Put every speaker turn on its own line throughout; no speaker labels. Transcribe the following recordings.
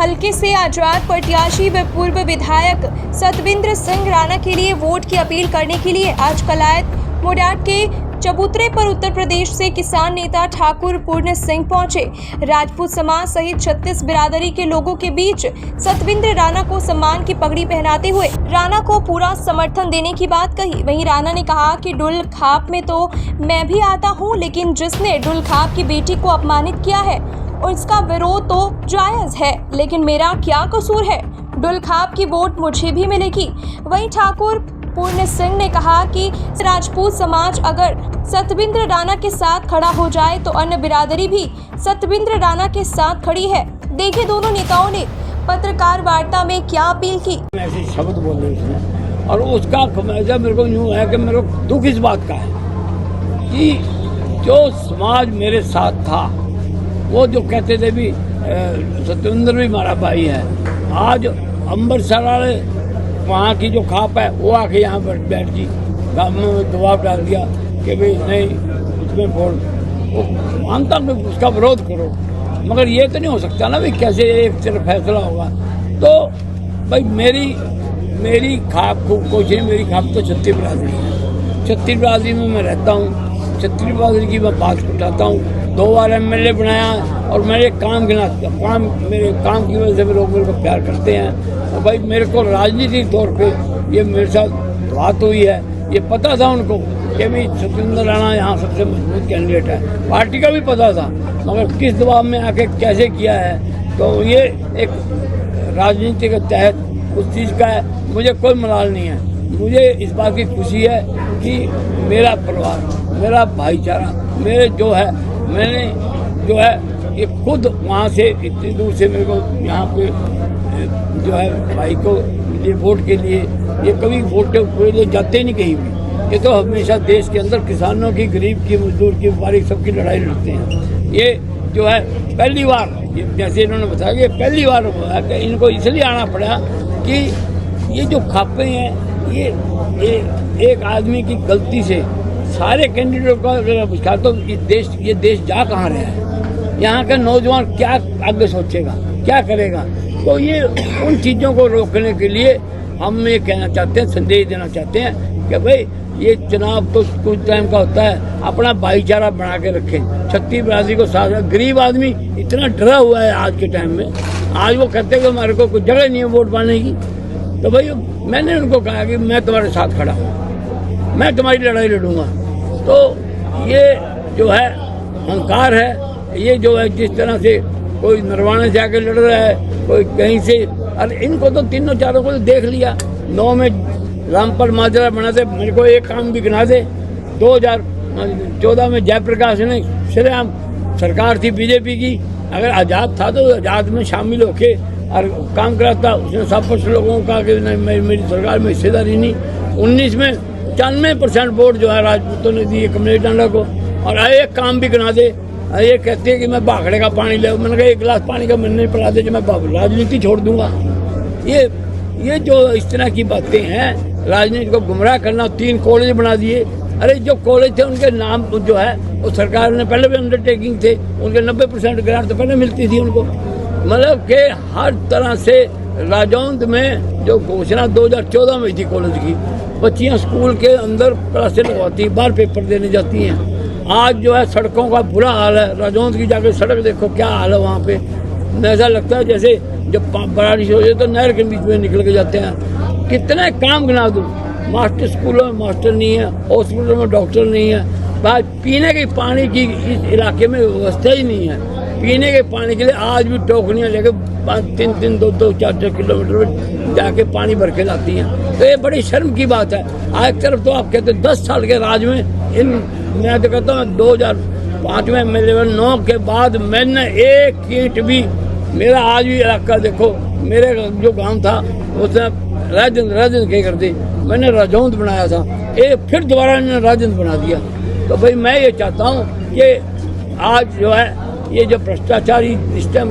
हलके से आजाद प्रत्याशी व पूर्व विधायक सतविंद्र सिंह राणा के लिए वोट की अपील करने के लिए आज कलायत मोडाट के चबूतरे पर उत्तर प्रदेश से किसान नेता ठाकुर पूर्ण सिंह पहुंचे। राजपूत समाज सहित 36 बिरादरी के लोगों के बीच सतविंद्र राणा को सम्मान की पगड़ी पहनाते हुए राणा को पूरा समर्थन देने की बात कही। वहीं राणा ने कहा कि डुल खाप में तो मैं भी आता हूं, लेकिन जिसने डुल खाप की बेटी को अपमानित किया है उसका विरोध तो जायज है, लेकिन मेरा क्या कसूर है? डुल खाप की वोट मुझे भी मिलेगी। वहीं ठाकुर पूर्ण सिंह ने कहा कि राजपूत समाज अगर सतविंद्र राणा के साथ खड़ा हो जाए तो अन्य बिरादरी भी सतविंद्र राणा के साथ खड़ी है। देखिए दोनों नेताओं ने पत्रकार वार्ता में क्या अपील की।
ऐसे शब्द बोले उसने और उसका खमियाजा मेरे को यूँ है कि मेरे को दुख इस बात का है कि जो समाज मेरे साथ था, वो जो कहते थे भी सतविंद्र भी हमारा भाई है, आज अमृतसर वाले वहाँ की जो खाप है वो आके यहाँ पर बैठ गई, में दबाव डाल दिया कि भाई नहीं उसमें वोट मानता मैं उसका विरोध करो, मगर ये तो नहीं हो सकता ना भाई कैसे एक तरफ फैसला होगा। तो भाई मेरी खाप को कुछ नहीं, मेरी खाप तो छत्तीस बिरादरी है, छत्तीस बिरादरी में मैं रहता हूँ, छत्तीस बिरादरी की मैं बात उठाता हूँ। 2 बार MLA बनाया और मेरे काम मेरे काम की वजह से लोग मेरे को प्यार करते हैं। और भाई मेरे को राजनीतिक तौर पे ये मेरे साथ बात हुई है, ये पता था उनको कि भाई सतविंद्र राणा यहाँ सबसे मजबूत कैंडिडेट है, पार्टी का भी पता था, मगर किस दबाव में आके कैसे किया है तो ये एक राजनीति के तहत उस चीज़ का है। मुझे कोई मलाल नहीं है, मुझे इस बात की खुशी है कि मेरा परिवार, मेरा भाईचारा, मेरे जो है मैंने जो है ये खुद वहाँ से इतनी दूर से मेरे को यहाँ पे जो है भाई को ये वोट के लिए ये कभी वोट के लिए जाते ही नहीं कहीं भी। ये तो हमेशा देश के अंदर किसानों की, गरीब की, मजदूर की, व्यापारी सबकी लड़ाई लड़ते हैं। ये जो है पहली बार, जैसे इन्होंने बताया कि पहली बार हुआ कि इनको इसलिए आना पड़ा कि ये जो खापे हैं ये एक आदमी की गलती से सारे कैंडिडेट का पूछा तो ये देश जा कहाँ रहा है, यहाँ का नौजवान क्या आगे सोचेगा, क्या करेगा। तो ये उन चीज़ों को रोकने के लिए हम ये कहना चाहते हैं, संदेश देना चाहते हैं कि भाई ये चुनाव तो कुछ टाइम का होता है, अपना भाईचारा बना के रखें। छत्तीस बिरादरी को साथ, गरीब आदमी इतना डरा हुआ है आज के टाइम में, आज वो कहते हैं कि हमारे को कोई जगह नहीं है वोट पाने की। तो भाई मैंने उनको कहा कि मैं तुम्हारे साथ खड़ा हूँ, मैं तुम्हारी लड़ाई लड़ूंगा। तो ये जो है अहंकार है, ये जो है जिस तरह से कोई नरवाने से आके लड़ रहा है, कोई कहीं से, अरे इनको तो तीनों चारों को तो देख लिया। 9 में रामपाल माजरा बना दे, मेरे को एक काम भी गिना दे। 2014 में जयप्रकाश ने श्रेआम सरकार थी बीजेपी की, अगर आज़ाद था तो आज़ाद में शामिल होके और काम कराता, उसने सब कुछ लोगों का कि मेरी सरकार में हिस्सेदारी नहीं। 19 में 95% वोट जो है राजपूतों ने दी कमलेश डांडा को, और एक काम भी गिना दे। ये कहते हैं कि मैं भाखड़े का पानी ले, मैंने कहा 1 गिलास पानी का मैंने पिला दे जो मैं राजनीति छोड़ दूंगा। ये जो इस तरह की बातें हैं, राजनीति को गुमराह करना। 3 कॉलेज बना दिए, अरे जो कॉलेज थे उनके नाम जो है वो सरकार ने पहले भी अंडरटेकिंग थे, उनके 90% ग्रांट तो पहले मिलती थी उनको। मतलब कि हर तरह से राजौंद में जो घोषणा 2014 में थी कॉलेज की, बच्चियां स्कूल के अंदर क्लासें लगवाती, बाहर पेपर देने जाती हैं। आज जो है सड़कों का बुरा हाल है, राजौंद की जाकर सड़क देखो क्या हाल है वहाँ पे। ऐसा लगता है जैसे जब बारिश हो जाए तो नहर के बीच में निकल के जाते हैं। कितने काम गिना दूँ, मास्टर स्कूलों में मास्टर नहीं है, हॉस्पिटलों में डॉक्टर नहीं है, बात पीने के पानी की इस इलाके में व्यवस्था ही नहीं है। पीने के पानी के लिए आज भी टोकरियाँ लेकर 3-3, 2-2, 4-4 किलोमीटर जाके पानी भर के लाती हैं। तो ये बड़ी शर्म की बात है। आज तरफ तो आप कहते 10 साल के राज में मैं तो कहता हूँ 2005 में मेरे 9 के बाद मैंने एक ईंट भी, मेरा आज भी इलाका देखो, मेरे जो गांव था उसने राजेंद्र के कर दी, मैंने राजौंद बनाया था, ये फिर दोबारा इन्होंने राजेंद्र बना दिया। तो भाई मैं ये चाहता हूँ कि आज जो है ये जो भ्रष्टाचारी सिस्टम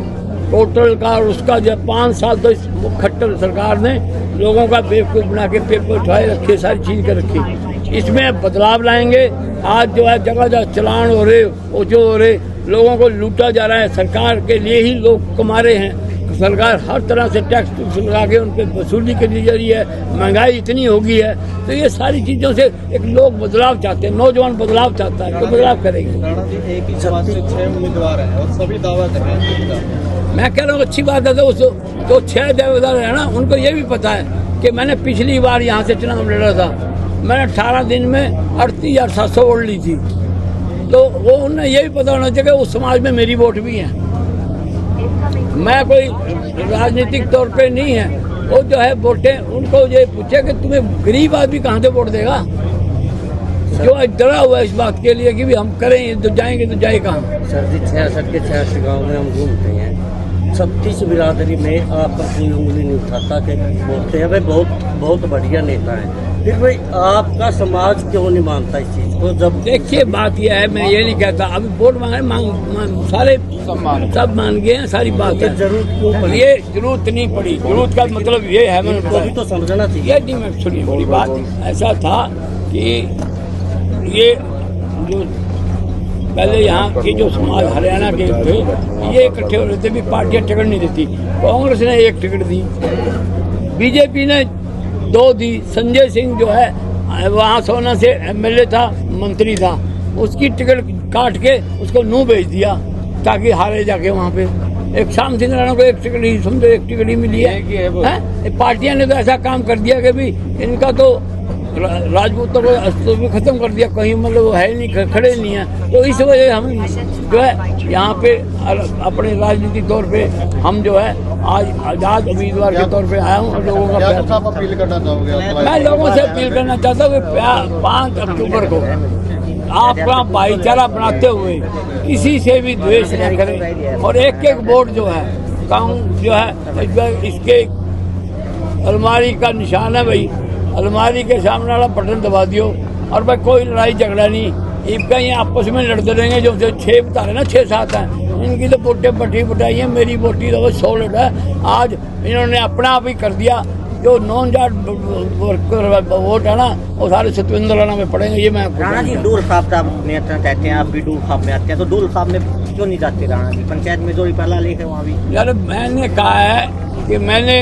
टोटल का और उसका जो 5 साल तो इस खट्टर सरकार ने लोगों का बेवकूफ़ बना के पेपर उठाए रखे, सारी चीज़ कर रखी। इसमें बदलाव लाएंगे। आज जो है जगह जगह चलान हो रहे, ओझो हो रहे, लोगों को लूटा जा रहा है, सरकार के लिए ही लोग कमा रहे हैं। सरकार हर तरह से टैक्स लगा के उनके वसूली करनी जा रही है, महंगाई इतनी हो गई है, तो ये सारी चीज़ों से एक लोग बदलाव चाहते हैं, नौजवान बदलाव चाहता है, तो बदलाव करेंगे।
राणा जी, एक ही समाज से 6 उम्मीदवार हैं और सभी दावा कर रहे हैं।
मैं कह रहा हूँ अच्छी बात है, तो जो 6 देवदार है ना, उनको ये भी पता है कि मैंने पिछली बार यहाँ से चुनाव लड़ा था, मैंने 18 दिन में 38,700 वोट ली थी, तो वो उन्हें ये भी पता होना चाहिए कि उस समाज में मेरी वोट भी है। मैं कोई राजनीतिक तौर पे नहीं है, वो जो है वोटें उनको ये पूछे कि तुम्हें गरीब आदमी कहाँ से वोट देगा, जो डरा हुआ है इस बात के लिए कि भी हम करें तो जाएंगे तो जाए कहाँ।
सर जी 66 के 86 गाँव में हम घूमते हैं, 36 बिरादरी में आपका कोई उंगली नहीं उठाता कि बोलते हैं भाई बहुत बढ़िया नेता है, फिर भाई आपका समाज क्यों नहीं मानता इस चीज़ को? जब
देखिए बात यह है, मैं ये नहीं कहता अभी वोट सारे सब मान गए हैं, सारी बात है,
जरूरत क्यों पड़ी?
ये जरूरत नहीं पड़ी, जरूरत का मतलब ये है, मैंने
को भी तो समझना चाहिए।
ये नहीं, मैं सुनिए बड़ी बात ऐसा था कि ये जो पहले यहाँ के जो समाज हरियाणा के थे ये इकट्ठे हो रहे थे, भी पार्टियां टिकट नहीं देती, कांग्रेस ने 1 टिकट दी, बीजेपी ने 2 दी, संजय सिंह जो है वहाँ सोना से MLA था, मंत्री था, उसकी टिकट काट के उसको नू भेज दिया ताकि हारे जाके वहाँ पे। एक शाम सिंह राणा को 1 टिकट ही समझो, 1 टिकट ही मिली है। पार्टियां ने तो ऐसा काम कर दिया कि भी इनका तो राजपूतों को अस्तित्व भी खत्म कर दिया, कहीं मतलब वो है नहीं, खड़े नहीं है, तो इस वजह से हम जो है यहाँ पे अपने राजनीतिक तौर पे हम जो है आज आजाद उम्मीदवार के तौर पे आया हूँ। लोगों का
अपील करना चाहोगे?
मैं लोगों से अपील करना चाहता हूँ कि 5 अक्टूबर को आपका भाईचारा बनाते हुए किसी से भी द्वेष न करें, और एक वोट जो है जो है इसके अलमारी का निशान है भाई, अलमारी के सामने वाला बटन दबा दियो, और भाई कोई लड़ाई झगड़ा नहीं, इनका ये आपस में लड़ते रहेंगे। जो 6 बता रहे ना 6-7 हैं, इनकी तो वोटें बटी बटाई है, मेरी वोटी तो 100 है। आज इन्होंने अपना आप ही कर दिया, जो नॉन जाट वोट है ना वो सारे सतविंद्र राणा में पड़ेंगे। ये मैं
राणा जी डूल साहब आप नेता कहते हैं, आप भी डूल साहब में आते हैं, तो डूल साहब में क्यों नहीं जाते राणा जी? पंचायत में जो पहला लेके वहाँ भी।
यार मैंने कहा है कि मैंने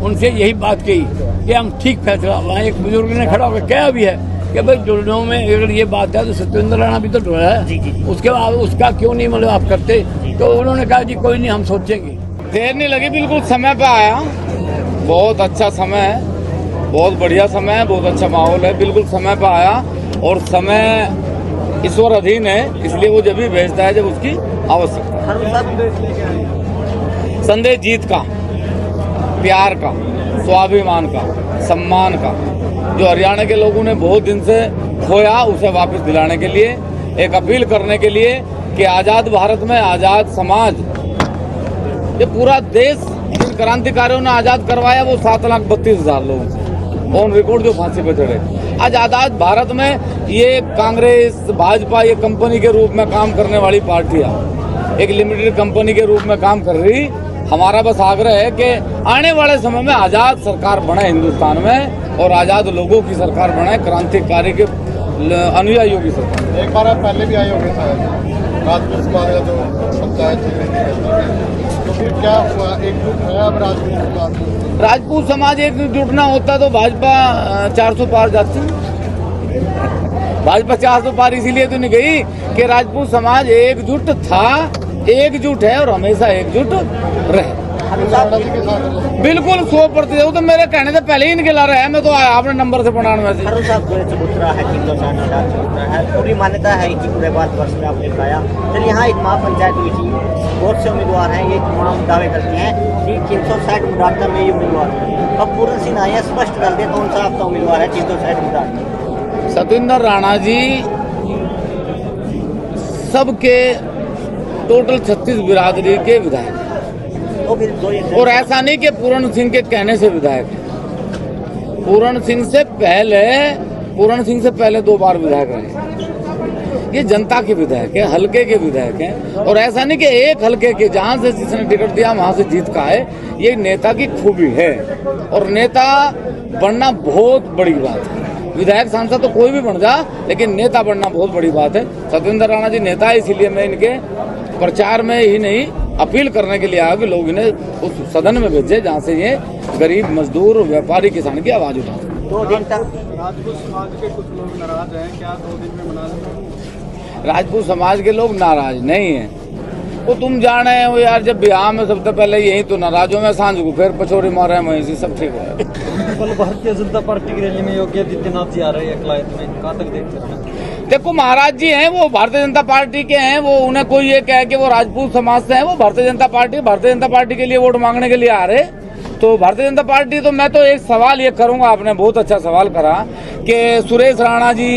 उनसे यही बात कही कि हम ठीक फैसला, वहाँ एक बुजुर्ग ने खड़ा होकर कहा भी है कि भाई जुड़नों में अगर ये बात है तो सत्येंद्र राणा भी तो जुड़ा है, उसके बाद उसका क्यों नहीं मतलब आप करते, तो उन्होंने कहा जी कोई नहीं हम सोचेंगे।
देर नहीं लगी, बिल्कुल समय पे आया, बहुत अच्छा समय है, बहुत बढ़िया समय है, बहुत अच्छा माहौल है, बिल्कुल समय पे आया, और समय ईश्वर अधीन है, इसलिए वो जब भी भेजता है जब उसकी आवश्यकता। संदेश जीत का, प्यार का, स्वाभिमान का, सम्मान का, जो हरियाणा के लोगों ने बहुत दिन से खोया उसे वापस दिलाने के लिए, एक अपील करने के लिए कि आज़ाद भारत में आज़ाद समाज, ये पूरा देश जिन क्रांतिकारियों ने आज़ाद करवाया वो 7,32,000 लोग ऑन रिकॉर्ड जो फांसी पे चढ़े। आज आज़ाद भारत में ये कांग्रेस भाजपा ये कंपनी के रूप में काम करने वाली पार्टियां एक लिमिटेड कंपनी के रूप में काम कर रही। हमारा बस आग्रह है कि आने वाले समय में आज़ाद सरकार बने हिंदुस्तान में, और आज़ाद लोगों की सरकार बने, क्रांतिकारी के अनुयायियों की सरकार।
एक बार आप पहले भी आए होंगे शायद राजपूत समाज का जो पंचायत, तो फिर क्या हुआ, एकजुट है अब राजपूत समाज?
राजपूत समाज एकजुट ना होता तो भाजपा 400 पार जाती। भाजपा 400 पार इसीलिए तो नहीं गई कि राजपूत समाज एकजुट था, एकजुट है और हमेशा एकजुट रहे। बिल्कुल 100%। तो मेरे कहने से पहले ही इनके ला रहा है, मैं तो आया आपने नंबर से 99 से।
चबूतरा है, चबूतरा है, पूरी मान्यता है कि पूरे भारतवर्ष में आपने बताया। चलिए यहाँ एक महापंचायत हुई थी, बहुत से उम्मीदवार हैं, ये तमाम दावे करते हैं कि 360 मुदाता में ये उम्मीदवार है। अब पूर्ण सिंह आया स्पष्ट कर दे कौन सा आपका उम्मीदवार है 360 मुदाता?
सत्येंद्र राणा जी सबके टोटल 36 बिरादरी के विधायक, और ऐसा नहीं कि पूर्ण सिंह के कहने से विधायक है। पूर्ण सिंह से पहले 2 बार विधायक रहे। ये जनता के विधायक है, हल्के के विधायक हैं, और ऐसा नहीं कि एक हल्के के जहां से जिसने टिकट दिया वहां से जीत का है। ये नेता की खूबी है, और नेता बनना बहुत बड़ी बात है। विधायक सांसद तो कोई भी बन जा, लेकिन नेता बनना बहुत बड़ी बात है। सत्येंद्र राणा जी नेता है, इसीलिए मैं इनके प्रचार में ही नहीं अपील करने के लिए आया कि लोग इन्हें उस सदन में भेजे जहाँ से ये गरीब मजदूर व्यापारी किसान की आवाज उठा।
2 दिन तक
राजपूत समाज के कुछ लोग नाराज हैं, क्या 2 दिन में मना लेंगे?
राजपूत समाज के लोग नाराज नहीं है, वो तुम जाने हो यार, जब बिहार में सबसे पहले यही तो नाराज हो, मैं सांझ को फिर पछोरी मारे वहीं से सब ठीक हो गया।
कल भारतीय जनता पार्टी की रैली में योगी आदित्यनाथ जी आ रहे हैं कलायत में, कहाँ तक देखते हैं?
देखो महाराज जी हैं, वो भारतीय जनता पार्टी के हैं, वो उन्हें कोई ये कहे कि वो राजपूत समाज से हैं, वो भारतीय जनता पार्टी के लिए वोट मांगने के लिए आ रहे। तो भारतीय जनता पार्टी, तो मैं तो एक सवाल ये करूंगा, आपने बहुत अच्छा सवाल करा कि सुरेश राणा जी,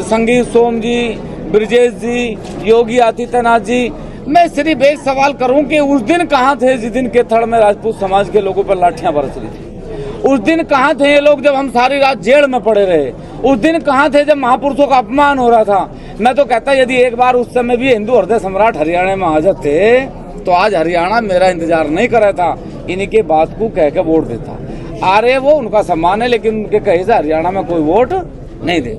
संगीत सोम जी, ब्रिजेश जी, योगी आदित्यनाथ जी, मैं सिर्फ एक सवाल करूं कि उस दिन कहां थे जिस दिन केथड़ में राजपूत समाज के लोगों पर लाठियां बरस रही थी? उस दिन कहां थे ये लोग जब हम सारी रात जेल में पड़े रहे? उस दिन कहां थे जब महापुरुषों का अपमान हो रहा था? मैं तो कहता यदि एक बार उस समय भी हिंदू हृदय सम्राट हरियाणा में हाजिर थे तो आज हरियाणा मेरा इंतजार नहीं कर रहा था, इन्हीं के बात को कह के वोट देता। आ रहे वो उनका सम्मान है, लेकिन उनके कहे से हरियाणा में कोई वोट नहीं दे।